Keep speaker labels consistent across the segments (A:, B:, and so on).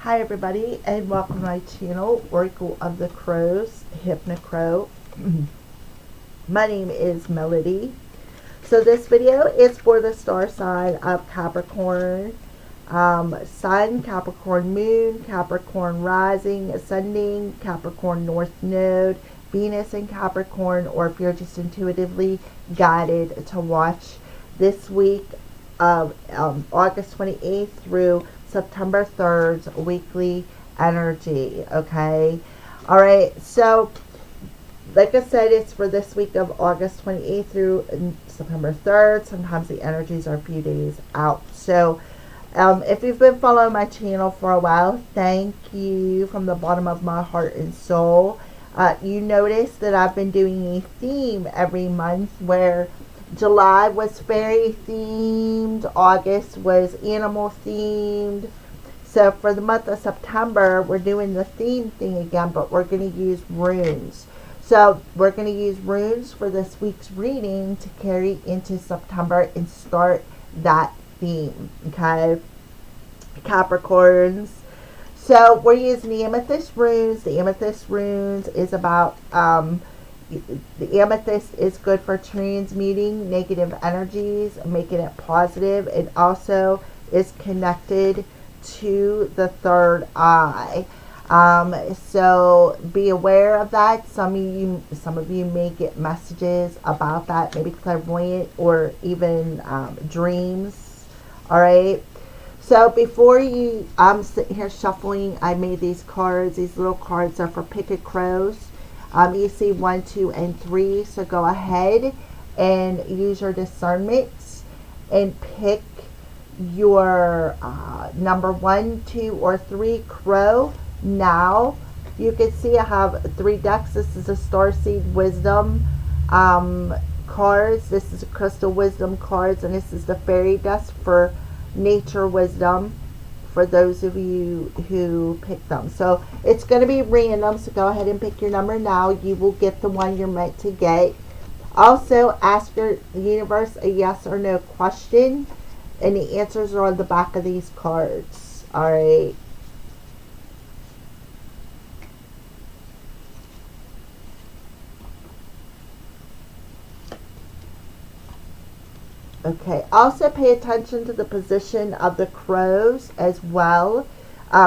A: Hi everybody, and welcome to my channel, Oracle of the Crows, Hypnocrow. My name is Melody. So this video is for the star sign of Capricorn. Sun, Capricorn Moon, Capricorn Rising, Ascending, Capricorn North Node, Venus in Capricorn, or if you're just intuitively guided to watch this week of August 28th through September 3rd's weekly energy. Okay, all right, so like I said, it's for this week of August 28th through September 3rd. Sometimes the energies are a few days out. So if you've been following my channel for a while, thank you from the bottom of my heart and soul. You notice that I've been doing a theme every month, where July was fairy themed, August was animal themed. So for the month of September, we're doing the theme thing again, but we're going to use runes. So we're going to use runes for this week's reading to carry into September and start that theme. Okay, Capricorns. So we're using the amethyst runes. The amethyst runes is about the amethyst is good for transmuting negative energies, making it positive. It also is connected to the third eye. So be aware of that. Some of you may get messages about that, maybe clairvoyant or even dreams. All right. So before I'm sitting here shuffling, I made these cards. These little cards are for picket crows. You see 1, 2, and 3. So go ahead and use your discernment and pick your number 1, 2, or 3 crow. Now you can see I have 3 decks. This is a Starseed Wisdom cards. This is a Crystal Wisdom cards, and this is the Fairy Dust for Nature Wisdom for those of you who pick them. So it's going to be random, so go ahead and pick your number now. You will get the one you're meant to get. Also, ask the universe a yes or no question, and the answers are on the back of these cards. All right. Okay, also pay attention to the position of the crows as well,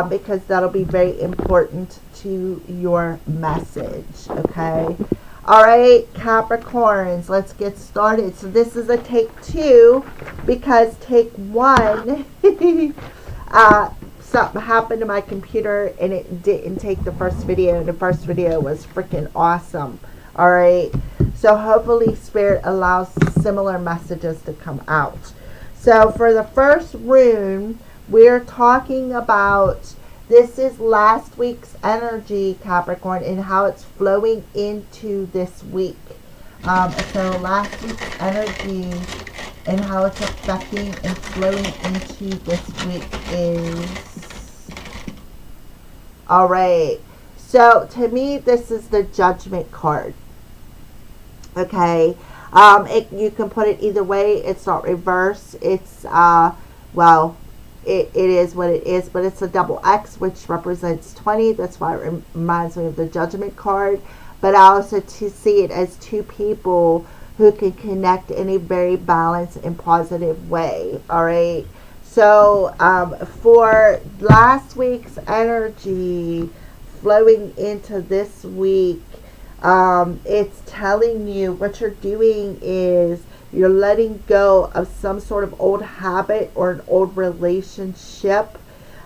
A: because that'll be very important to your message. Okay, all right, Capricorns, let's get started. So this is a take 2, because take 1 something happened to my computer and it didn't take the first video, and the first video was freaking awesome. All right, so hopefully Spirit allows similar messages to come out. So for the first rune, we're talking about, this is last week's energy, Capricorn, and how it's flowing into this week. So last week's energy and how it's affecting and flowing into this week is, all right. So to me, this is the Judgment card. Okay, you can put it either way. It's not reverse. It's well, it is what it is, but it's a double X, which represents 20. That's why it reminds me of the Judgment card. But I also see it as 2 people who can connect in a very balanced and positive way. All right. So for last week's energy flowing into this week, it's telling you what you're doing is you're letting go of some sort of old habit or an old relationship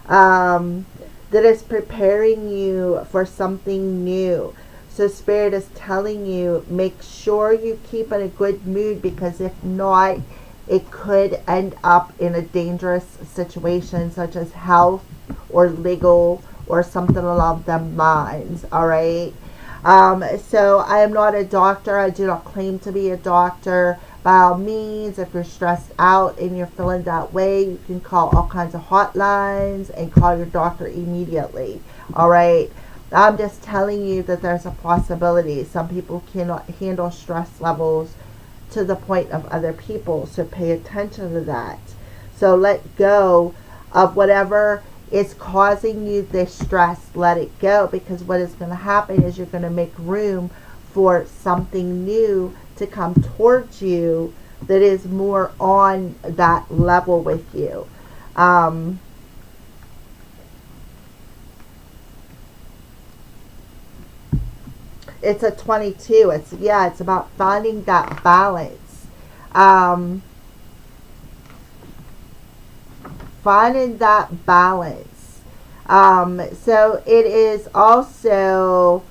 A: that is preparing you for something new. So Spirit is telling you, make sure you keep in a good mood, because if not, it could end up in a dangerous situation, such as health or legal or something along them lines. All right. So I am not a doctor. I do not claim to be a doctor. By all means, if you're stressed out and you're feeling that way, you can call all kinds of hotlines and call your doctor immediately. All right. I'm just telling you that there's a possibility. Some people cannot handle stress levels to the point of other people. So pay attention to that. So let go of whatever is causing you this stress, let it go, because what is going to happen is you're going to make room for something new to come towards you that is more on that level with you. It's a 22. It's about finding that balance. Finding that balance. So it is also,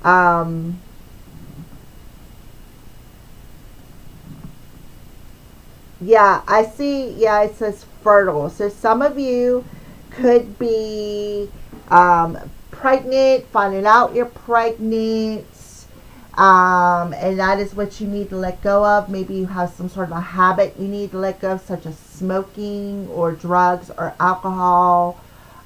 A: I see, it says fertile. So some of you could be pregnant, finding out you're pregnant, and that is what you need to let go of. Maybe you have some sort of a habit you need to let go of, such as smoking or drugs or alcohol,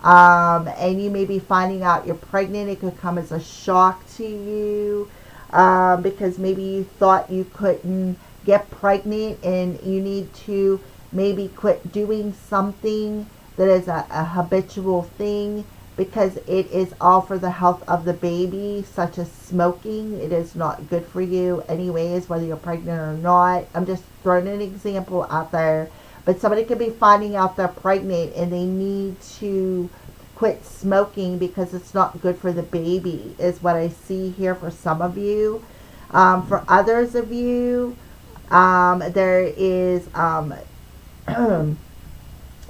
A: and you may be finding out you're pregnant. It could come as a shock to you, because maybe you thought you couldn't get pregnant and you need to maybe quit doing something that is a habitual thing, because it is all for the health of the baby, such as smoking. It is not good for you anyways, whether you're pregnant or not. I'm just throwing an example out there. But somebody could be finding out they're pregnant and they need to quit smoking because it's not good for the baby, is what I see here for some of you. For others of you, there is,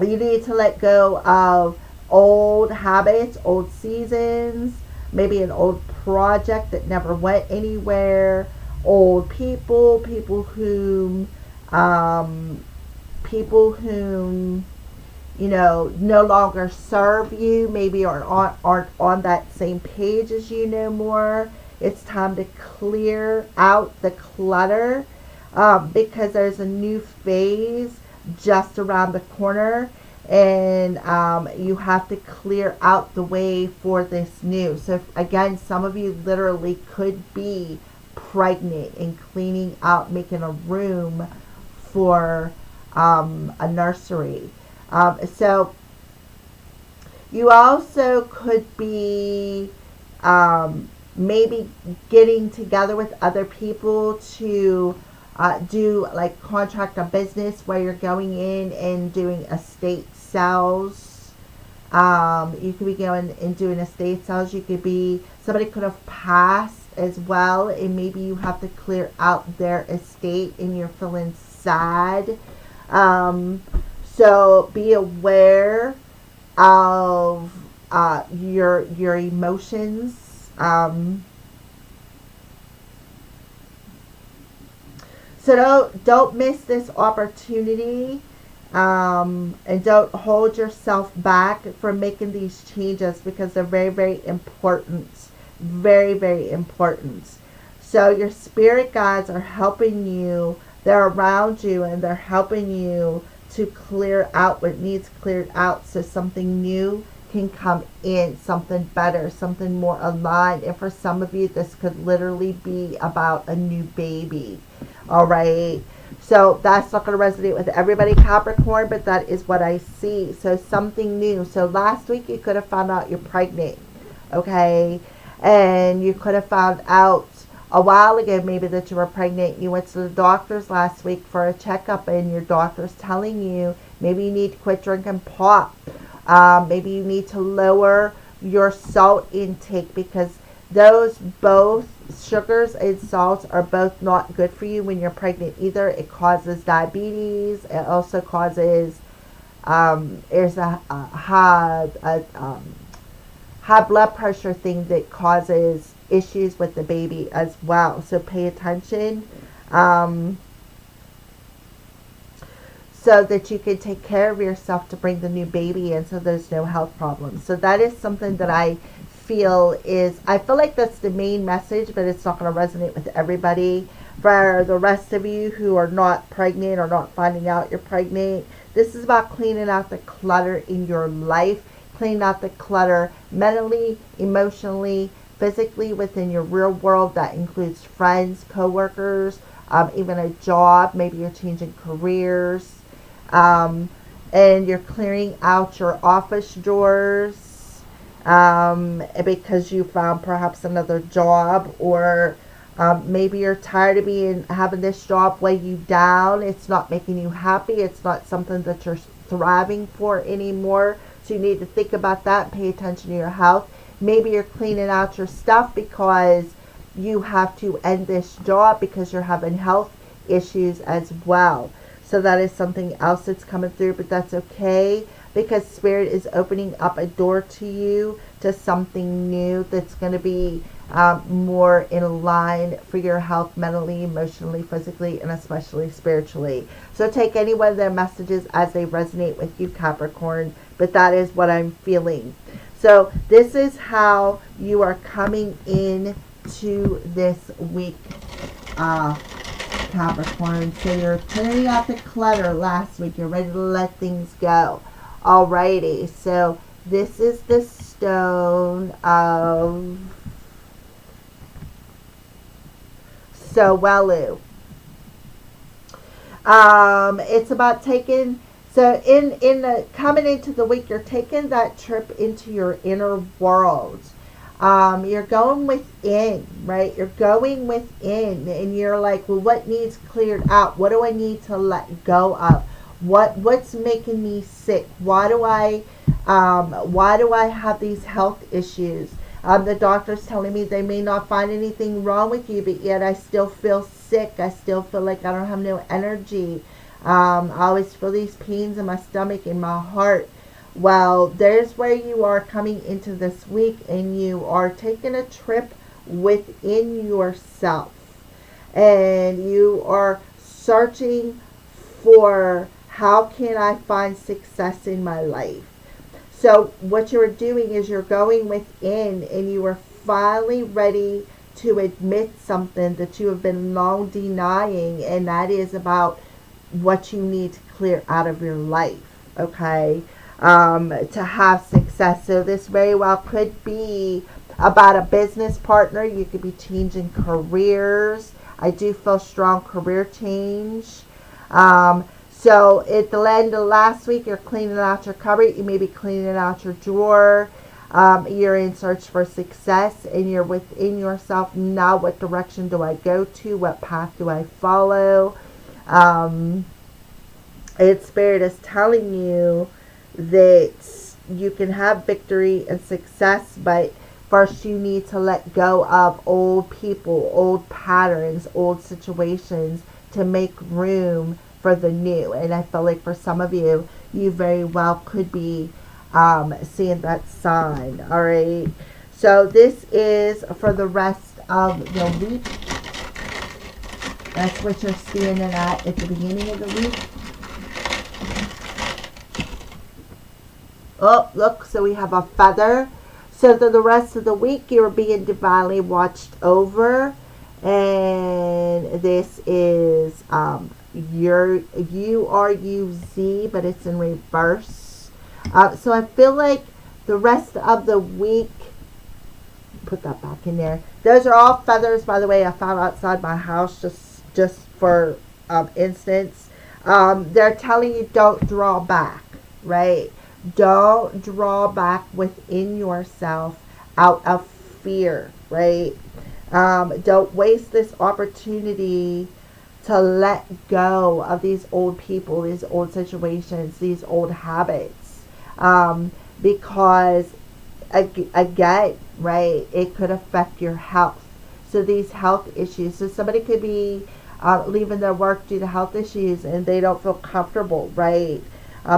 A: you need to let go of old habits, old seasons, maybe an old project that never went anywhere, old people, people whom, no longer serve you, maybe aren't on that same page as you no more. It's time to clear out the clutter, because there's a new phase just around the corner, and you have to clear out the way for this new. So again, some of you literally could be pregnant and cleaning out, making a room for a nursery. So you also could be maybe getting together with other people to do like contract a business where you're going in and doing estate sales. You could be going and doing estate sales. You could be, somebody could have passed as well, and maybe you have to clear out their estate and you're feeling sad. So be aware of your emotions. So don't miss this opportunity, and don't hold yourself back from making these changes, because they're very, very important. Very, very important. So your spirit guides are helping you. They're around you and they're helping you to clear out what needs cleared out, so something new can come in, something better, something more aligned. And for some of you, this could literally be about a new baby. All right. So that's not going to resonate with everybody, Capricorn, but that is what I see. So something new. So last week you could have found out you're pregnant. Okay. And you could have found out a while ago maybe that you were pregnant. You went to the doctor's last week for a checkup, and your doctor's telling you maybe you need to quit drinking pop. Maybe you need to lower your salt intake, because those both sugars and salts are both not good for you when you're pregnant either. It causes diabetes. It also causes there's a high blood pressure thing that causes issues with the baby as well. So pay attention, so that you can take care of yourself to bring the new baby in, so there's no health problems. So that is something that I feel like that's the main message, but it's not going to resonate with everybody. For the rest of you who are not pregnant or not finding out you're pregnant, this is about cleaning out the clutter in your life, cleaning out the clutter mentally, emotionally, physically within your real world. That includes friends, coworkers, even a job. Maybe you're changing careers. and you're clearing out your office drawers because you found perhaps another job, or maybe you're tired of having this job weigh you down. It's not making you happy. It's not something that you're thriving for anymore. So you need to think about that and pay attention to your health. Maybe you're cleaning out your stuff because you have to end this job because you're having health issues as well. So that is something else that's coming through, but that's okay, because Spirit is opening up a door to you to something new that's going to be more in line for your health mentally, emotionally, physically, and especially spiritually. So take any one of their messages as they resonate with you, Capricorn, but that is what I'm feeling. So this is how you are coming in to this week, Capricorn. So you're clearing out the clutter last week. You're ready to let things go. Alrighty. So this is the stone of Sowelu. It's about taking, so in the coming into the week, you're taking that trip into your inner world. You're going within, right? You're going within, and you're like, well, what needs cleared out? What do I need to let go of? What's making me sick? Why do I have these health issues? The doctor's telling me they may not find anything wrong with you, but yet I still feel sick. I still feel like I don't have no energy. I always feel these pains in my stomach and my heart. Well, there's where you are coming into this week, and you are taking a trip within yourself, and you are searching for, how can I find success in my life? So what you're doing is you're going within, and you are finally ready to admit something that you have been long denying, and that is about what you need to clear out of your life, okay? To have success. So this very well could be about a business partner. You could be changing careers. I do feel strong career change. So at the end of last week, you're cleaning out your cupboard. You may be cleaning out your drawer. You're in search for success, and you're within yourself. Now, what direction do I go to? What path do I follow? Spirit is telling you that you can have victory and success, but first you need to let go of old people, old patterns, old situations to make room for the new. And I feel like for some of you, you very well could be seeing that sign. All right. So this is for the rest of the week. That's what you're seeing at the beginning of the week. Oh, look, so we have a feather. So that the rest of the week, you're being divinely watched over. And this is URUZ, but it's in reverse. So I feel like the rest of the week, put that back in there. Those are all feathers, by the way, I found outside my house just for instance. They're telling you don't draw back, right? Don't draw back within yourself out of fear, right? Don't waste this opportunity to let go of these old people, these old situations, these old habits. Because, again, right, it could affect your health. So these health issues. So somebody could be leaving their work due to health issues, and they don't feel comfortable, right?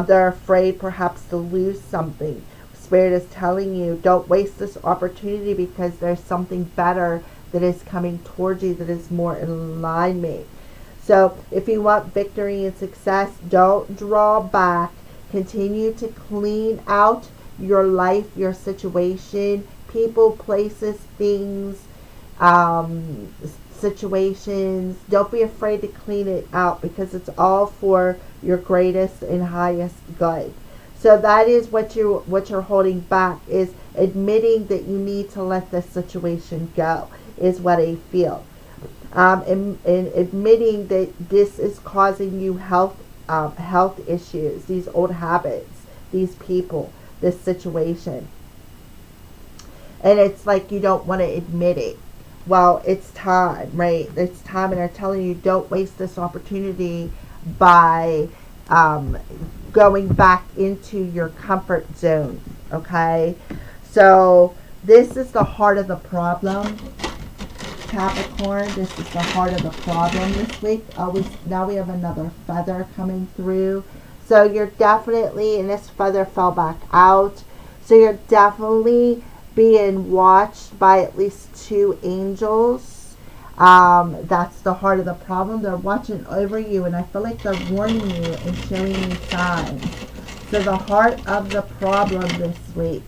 A: They're afraid perhaps to lose something. Spirit is telling you, don't waste this opportunity, because there's something better that is coming towards you that is more in alignment. So if you want victory and success, don't draw back. Continue to clean out your life, your situation, people, places, things, situations. Don't be afraid to clean it out, because it's all for your greatest and highest good. So that is what you're holding back, is admitting that you need to let this situation go, is what I feel. And admitting that this is causing you health health issues, these old habits, these people, this situation. And it's like you don't want to admit it. Well, it's time, right? It's time, and they're telling you don't waste this opportunity by going back into your comfort zone, okay? So this is the heart of the problem, Capricorn. This is the heart of the problem this week. Now we have another feather coming through. So you're definitely, and this feather fell back out. So you're definitely being watched by at least 2 angels. That's the heart of the problem. They're watching over you, and I feel like they're warning you and showing you signs. So the heart of the problem this week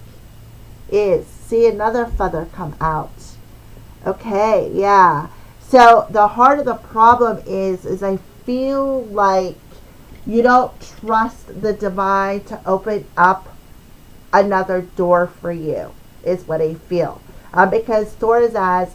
A: is, see another feather come out. Okay, yeah. So the heart of the problem is I feel like you don't trust the divine to open up another door for you, is what I feel. Because Thorazaz,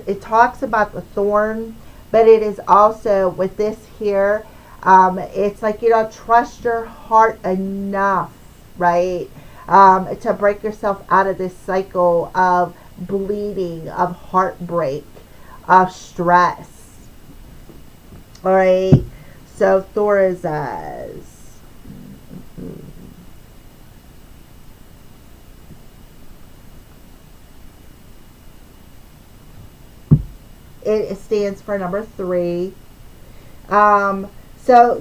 A: it talks about the thorn, but it is also, with this here, it's like you don't trust your heart enough, right, to break yourself out of this cycle of bleeding, of heartbreak, of stress. All right, so Thorazaz. It stands for number 3. So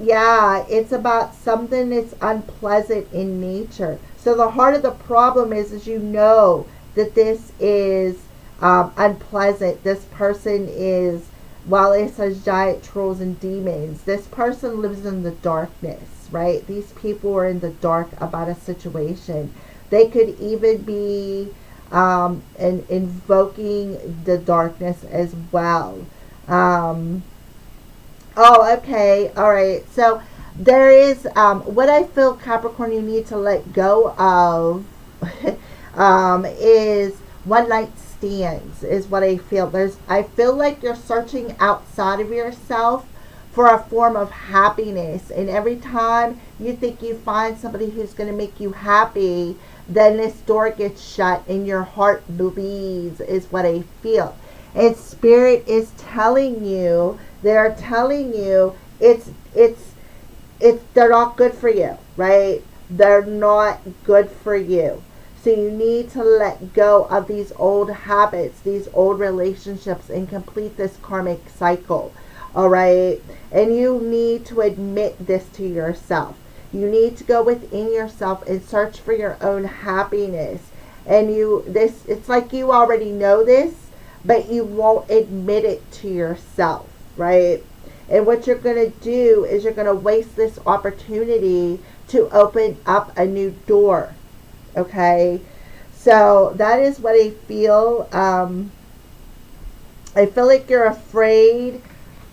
A: yeah, it's about something that's unpleasant in nature. So the heart of the problem is you know that this is unpleasant. This person is, while it says giant trolls and demons, this person lives in the darkness, right? These people are in the dark about a situation. They could even be and invoking the darkness as well. Oh, okay, all right. So there is what I feel, Capricorn, you need to let go of is one night stands, is what I feel. I feel like you're searching outside of yourself for a form of happiness, and every time you think you find somebody who's going to make you happy, then this door gets shut and your heart bleeds, is what I feel. And Spirit is telling you, they're telling you they're not good for you, right? They're not good for you. So you need to let go of these old habits, these old relationships, and complete this karmic cycle. All right? And you need to admit this to yourself. You need to go within yourself and search for your own happiness. And it's like you already know this, but you won't admit it to yourself, right? And what you're going to do is you're going to waste this opportunity to open up a new door. Okay? So that is what I feel. I feel like you're afraid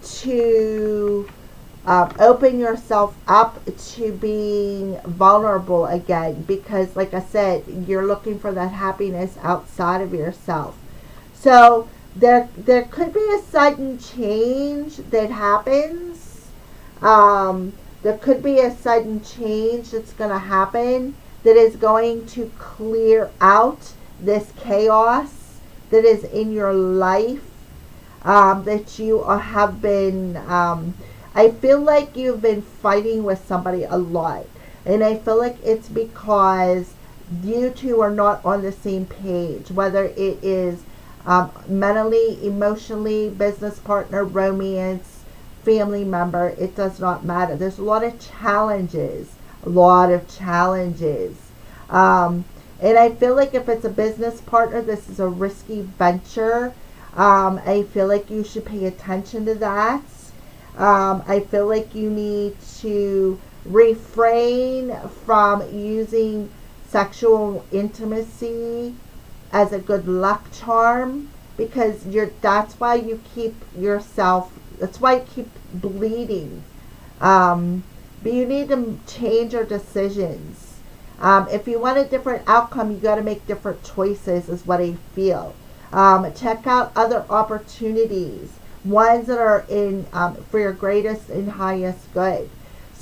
A: to open yourself up to being vulnerable again, because like I said, you're looking for that happiness outside of yourself. So there could be a sudden change that happens. There could be a sudden change that's going to happen that is going to clear out this chaos that is in your life, that you have been I feel like you've been fighting with somebody a lot. And I feel like it's because you two are not on the same page, whether it is mentally, emotionally, business partner, romance, family member. It does not matter. There's a lot of challenges. And I feel like if it's a business partner, this is a risky venture. I feel like you should pay attention to that. I feel like you need to refrain from using sexual intimacy as a good luck charm, because that's why you keep bleeding. But you need to change your decisions. If you want a different outcome, you got to make different choices, is what I feel. Check out other opportunities, ones that are in for your greatest and highest good.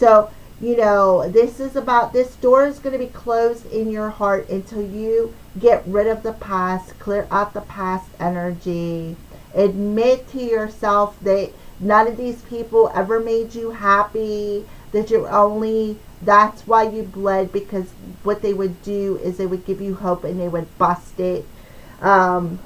A: So, you know, this is about, this door is going to be closed in your heart until you get rid of the past, clear out the past energy, admit to yourself that none of these people ever made you happy, that you're only, that's why you bled, because what they would do is they would give you hope and they would bust it. And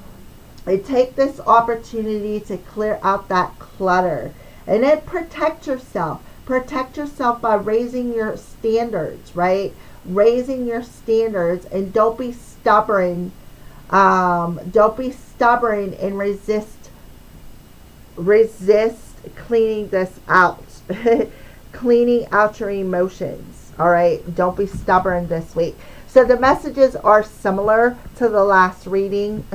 A: take this opportunity to clear out that clutter. And then protect yourself. Protect yourself by raising your standards, right? Raising your standards, and don't be stubborn. Don't be stubborn and resist cleaning this out. Cleaning out your emotions. All right. Don't be stubborn this week. So the messages are similar to the last reading.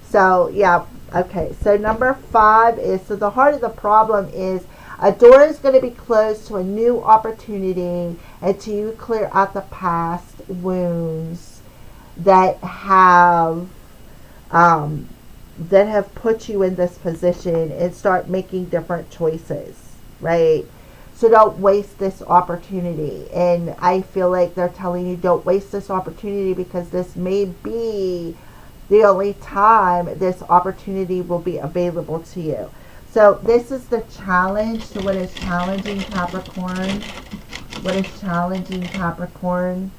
A: So, yeah, okay. So, number 5 is, so the heart of the problem is a door is going to be closed to a new opportunity until you clear out the past wounds that have put you in this position, and start making different choices, right? So don't waste this opportunity. And I feel like they're telling you, don't waste this opportunity, because this may be the only time this opportunity will be available to you. So this is the challenge. So what is challenging Capricorn? What is challenging Capricorn?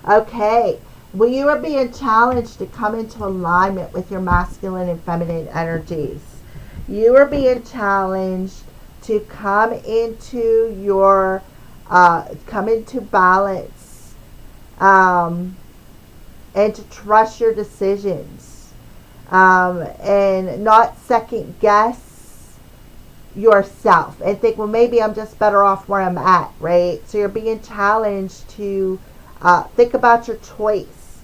A: Okay. Well, you are being challenged to come into alignment with your masculine and feminine energies. You are being challenged to come into your, come into balance. And to trust your decisions, and not second guess yourself and think, well, maybe I'm just better off where I'm at, right? So you're being challenged to think about your choice,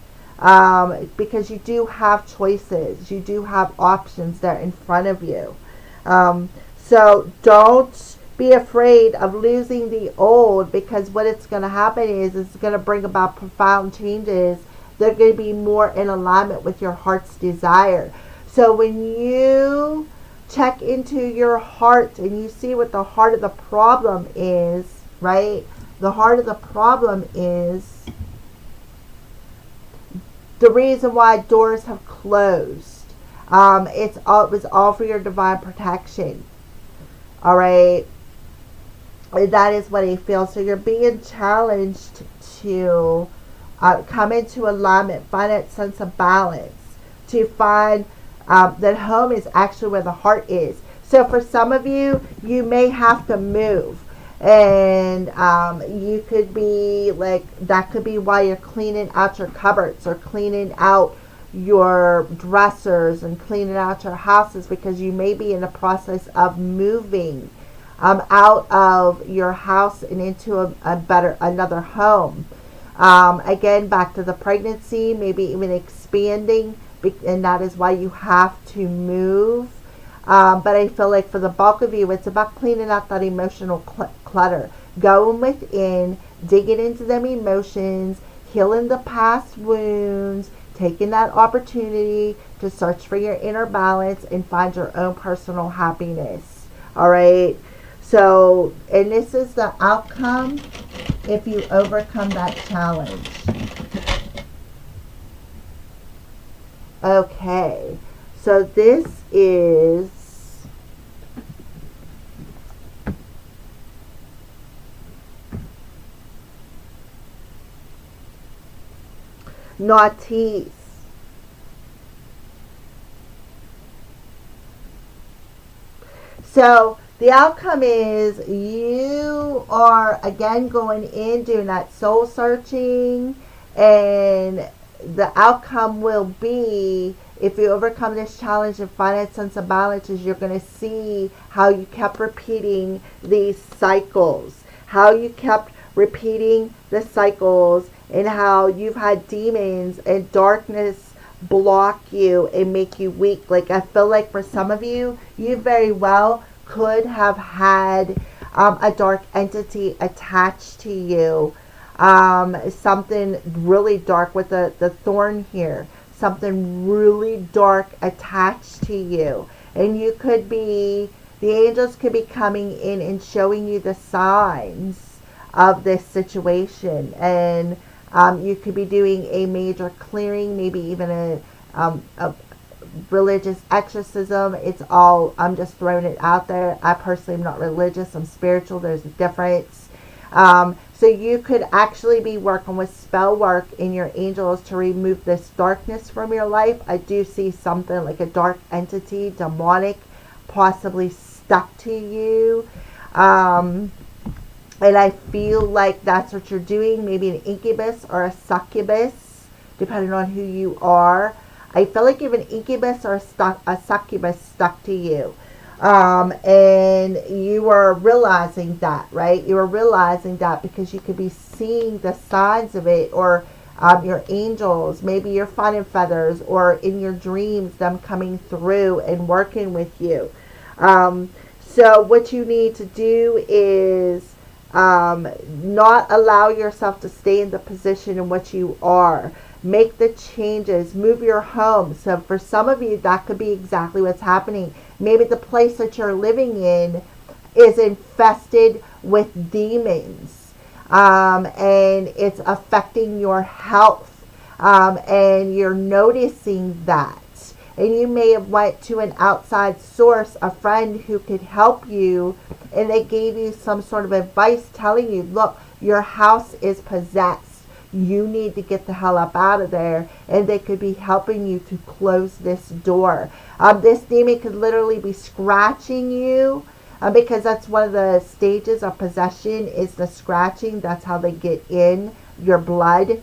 A: because you do have choices. You do have options there in front of you. So don't be afraid of losing the old, because what it's going to happen is it's going to bring about profound changes. They're going to be more in alignment with your heart's desire. So when you check into your heart and you see what the heart of the problem is, right? The heart of the problem is the reason why doors have closed. It was all for your divine protection. All right. And that is what he feels. So you're being challenged to come into alignment, find that sense of balance, to find that home is actually where the heart is. So for some of you, you may have to move. And you could be like, that could be why you're cleaning out your cupboards or cleaning out your dressers and cleaning out your houses, because you may be in the process of moving out of your house and into another home. Again, back to the pregnancy, maybe even expanding, and that is why you have to move. But I feel like for the bulk of you, it's about cleaning out that emotional clutter. Going within, digging into them emotions, healing the past wounds, taking that opportunity to search for your inner balance and find your own personal happiness. All right. So, and this is the outcome if you overcome that challenge. Okay. So this is naughties. So the outcome is you are again going in, doing that soul searching, and the outcome will be, if you overcome this challenge and find that sense of balance, is you're going to see how you kept repeating these cycles, how you kept repeating the cycles, and how you've had demons and darkness block you and make you weak. Like, I feel like for some of you, you very well could have had a dark entity attached to you. Something really dark with the thorn here. Something really dark attached to you. And you could be The angels could be coming in and showing you the signs of this situation. And you could be doing a major clearing, maybe even a religious exorcism. It's all, I'm just throwing it out there. I personally am not religious. I'm spiritual. There's a difference. So you could actually be working with spell work in your angels to remove this darkness from your life. I do see something like a dark entity, demonic, possibly stuck to you. And I feel like that's what you're doing. Maybe an incubus or a succubus, depending on who you are. I feel like you have an incubus or a succubus stuck to you. And you were realizing that, right? You were realizing that because you could be seeing the signs of it, or your angels, maybe you're finding feathers, or in your dreams, them coming through and working with you. So what you need to do is not allow yourself to stay in the position in which you are. Make the changes, move your home. So for some of you, that could be exactly what's happening. Maybe the place that you're living in is infested with demons, and it's affecting your health, and you're noticing that. And you may have went to an outside source, a friend who could help you, and they gave you some sort of advice telling you, look, your house is possessed. You need to get the hell up out of there. And they could be helping you to close this door. This demon could literally be scratching you, because that's one of the stages of possession, is the scratching. That's how they get in your blood.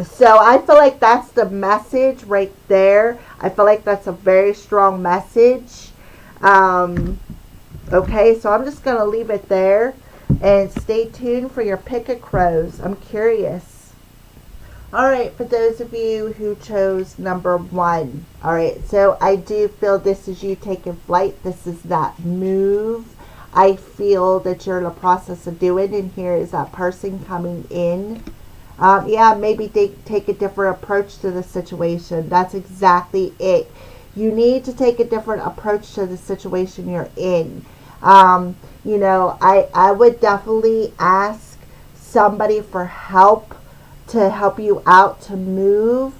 A: So I feel like that's the message right there. I feel like that's a very strong message. Okay, so I'm just going to leave it there. And stay tuned for your pick of crows. I'm curious. Alright, for those of you who chose number 1. Alright, so I do feel this is you taking flight. This is that move. I feel that you're in the process of doing, and here is that person coming in. Yeah, maybe they take a different approach to the situation. That's exactly it. You need to take a different approach to the situation you're in. You know, I would definitely ask somebody for help to help you out to move.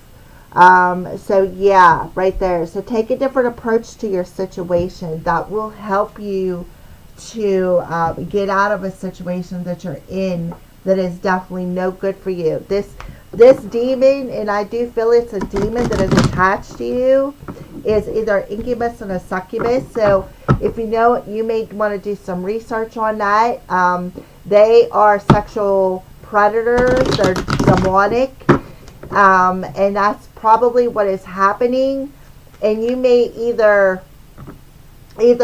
A: So yeah, right there. So take a different approach to your situation. That will help you to get out of a situation that you're in that is definitely no good for you. This demon, and I do feel it's a demon that is attached to you, is either incubus and a succubus. So if you know it, you may want to do some research on that. They are sexual predators. They're demonic. And that's probably what is happening. And you may either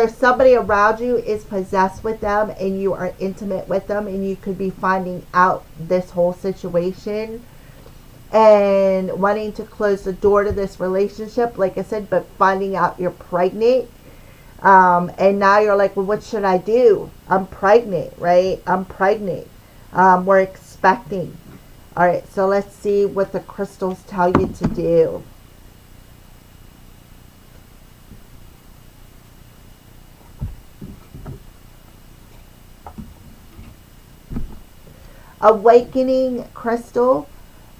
A: somebody around you is possessed with them and you are intimate with them, and you could be finding out this whole situation and wanting to close the door to this relationship, like I said, but finding out you're pregnant. And now you're like, well, what should I do? I'm pregnant, right? I'm pregnant. We're expecting. All right, so let's see what the crystals tell you to do. Awakening crystal.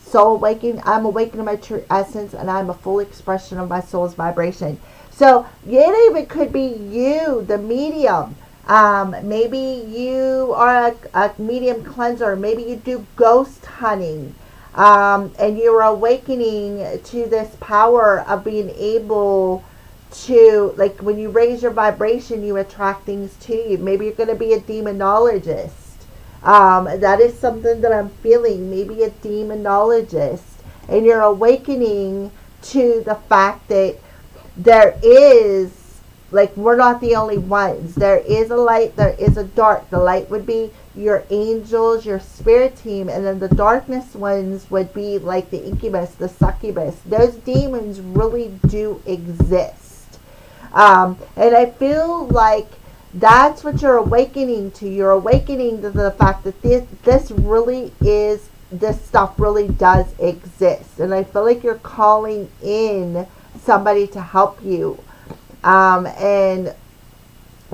A: Soul awakening. I'm awakening my true essence, and I'm a full expression of my soul's vibration. So it even could be you, the medium. Maybe you are a medium cleanser. Maybe you do ghost hunting. And you're awakening to this power of being able to, like, when you raise your vibration, you attract things to you. Maybe you're going to be a demonologist. That is something that I'm feeling. Maybe a demonologist. And you're awakening to the fact that there is, like, we're not the only ones. There is a light, there is a dark. The light would be your angels, your spirit team, and then the darkness ones would be like the incubus, the succubus. Those demons really do exist. And I feel like that's what you're awakening to. You're awakening to the fact that this stuff really does exist. And I feel like you're calling in somebody to help you. And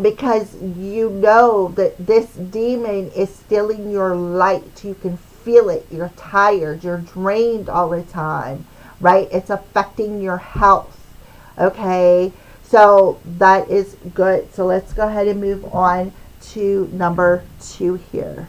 A: because you know that this demon is stealing your light. You can feel it. You're tired. You're drained all the time, right? It's affecting your health. Okay, so that is good. So let's go ahead and move on to number 2 here.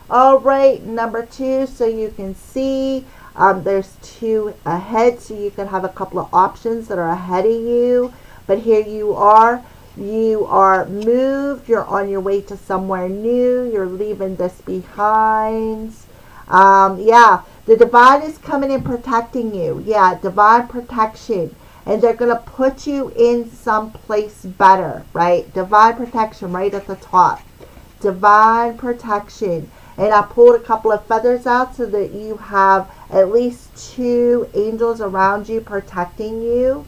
A: All right, number 2. So you can see there's 2 ahead. So you can have a couple of options that are ahead of you. But here you are. You are moved. You're on your way to somewhere new. You're leaving this behind. Yeah, the divine is coming and protecting you. Yeah, divine protection. And they're going to put you in someplace better, right? Divine protection right at the top. Divine protection. And I pulled a couple of feathers out so that you have at least 2 angels around you protecting you.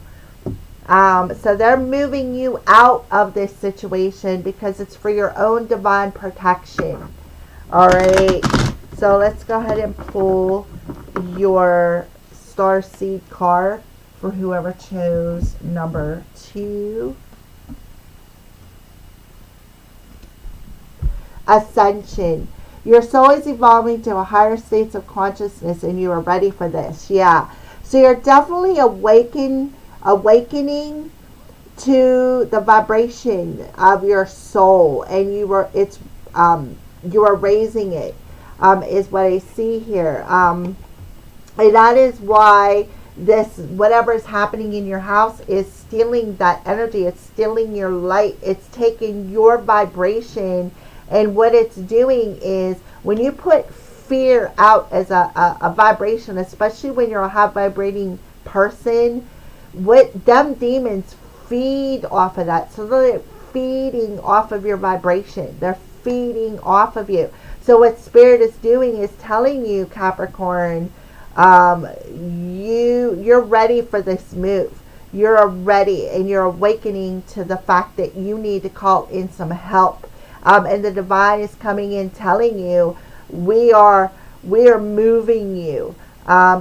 A: So they're moving you out of this situation because it's for your own divine protection. All right. So let's go ahead and pull your star seed card for whoever chose number 2. Ascension. Your soul is evolving to a higher states of consciousness and you are ready for this. Yeah. So you're definitely awakening to the vibration of your soul, and you are raising it, is what I see here, and that is why this whatever is happening in your house is stealing that energy. It's stealing your light. It's taking your vibration, and what it's doing is when you put fear out as a vibration, especially when you're a high vibrating person, what them demons feed off of that. So they're feeding off of your vibration. They're feeding off of you. So what Spirit is doing is telling you, Capricorn, you're ready for this move. You're ready, and you're awakening to the fact that you need to call in some help. And the divine is coming in telling you, we are moving you.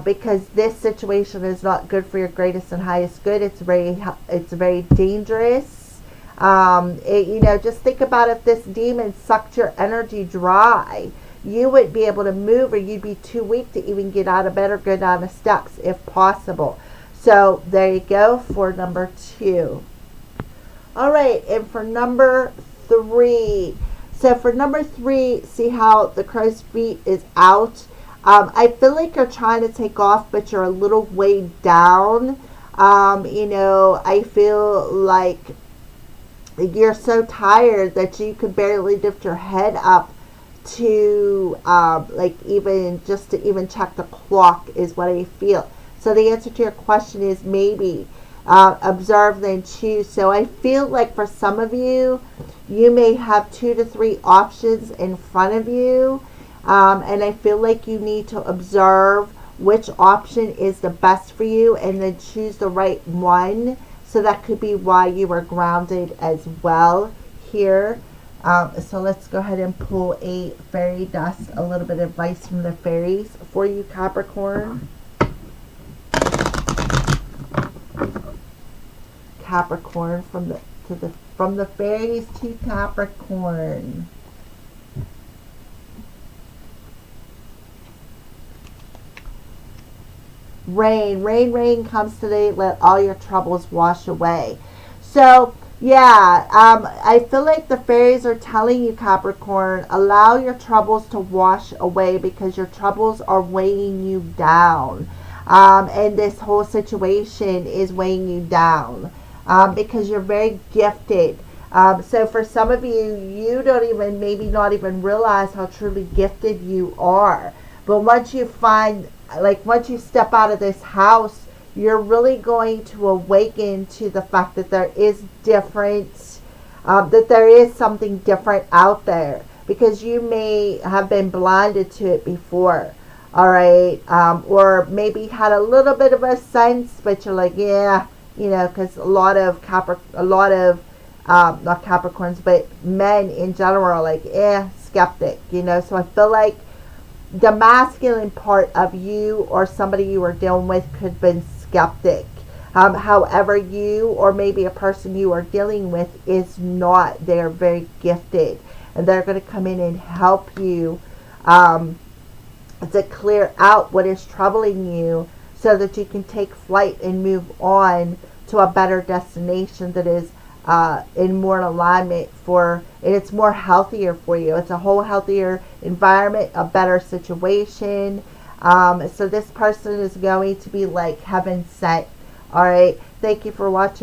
A: Because this situation is not good for your greatest and highest good. It's very dangerous. Just think about if this demon sucked your energy dry. You wouldn't be able to move, or you'd be too weak to even get out of bed or go down the steps if possible. So there you go for number 2. All right, and for number 3. So for number 3, see how the crow's feet is out. I feel like you're trying to take off, but you're a little weighed down. I feel like you're so tired that you could barely lift your head up to, even check the clock is what I feel. So the answer to your question is maybe observe, then choose. So I feel like for some of you, you may have 2 to 3 options in front of you. And I feel like you need to observe which option is the best for you and then choose the right one. So that could be why you are grounded as well here. So let's go ahead and pull a fairy dust, a little bit of advice from the fairies for you, Capricorn. Capricorn, from the fairies to Capricorn. Rain comes today. Let all your troubles wash away. So, yeah, I feel like the fairies are telling you, Capricorn, allow your troubles to wash away because your troubles are weighing you down. And this whole situation is weighing you down because you're very gifted. So for some of you, you don't even, maybe not even realize how truly gifted you are. But once you once you step out of this house, you're really going to awaken to the fact that there is that there is something different out there, because you may have been blinded to it before. All right. Or maybe had a little bit of a sense, but you're like, yeah, because a lot of not Capricorns, but men in general are like, skeptic, So I feel like the masculine part of you or somebody you were dealing with could have been skeptic. However, you or maybe a person you are dealing with is not. They're very gifted, and they're going to come in and help you to clear out what is troubling you so that you can take flight and move on to a better destination that is in more alignment for, and it's more healthier for you. It's a whole healthier environment, a better situation. So this person is going to be like heaven sent. All right. Thank you for watching.